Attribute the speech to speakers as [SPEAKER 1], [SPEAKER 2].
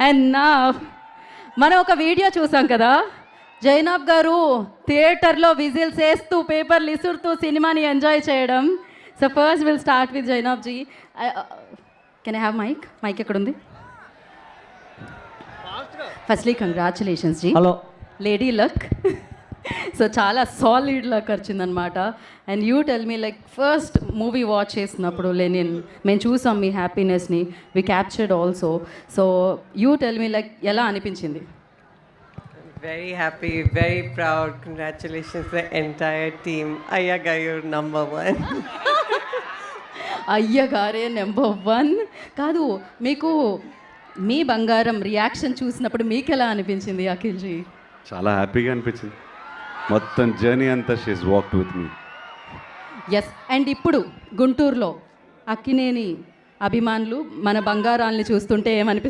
[SPEAKER 1] And నా మనం ఒక వీడియో చూసాం కదా, జైనాబ్ గారు థియేటర్లో విజిల్స్ వేస్తూ పేపర్లు ఇసురుతూ సినిమాని ఎంజాయ్ చేయడం. So first will start with Zainab ji. Can I have mike ఎక్కడుంది? Firstly congratulations ji.
[SPEAKER 2] Hello.
[SPEAKER 1] Lady luck. So చాలా సాలిడ్ లక్ వచ్చిందనమాట. And you tell me, like first movie watch చేసినప్పుడు లెనిన్ మేము చూసాం మీ హ్యాపీనెస్ని, we captured also. So you tell me, like ఎలా అనిపించింది?
[SPEAKER 3] Very happy, very proud. Congratulations to the entire team. Ayyaga, you're number one.
[SPEAKER 1] అయ్యగారే నెంబర్ 1. కాదు, మీకు మీ బంగారం రియాక్షన్ చూసినప్పుడు మీకు ఎలా అనిపించింది అఖిల్జీ?
[SPEAKER 4] చాలా హ్యాపీగా అనిపించింది. మొత్తం జర్నీ అంతా she's walked with me.
[SPEAKER 1] Yes. And ఇప్పుడు గుంటూరులో అక్కినేని అభిమానులు మన బంగారాల్ని చూస్తుంటే ఏమనిపిస్తుంది?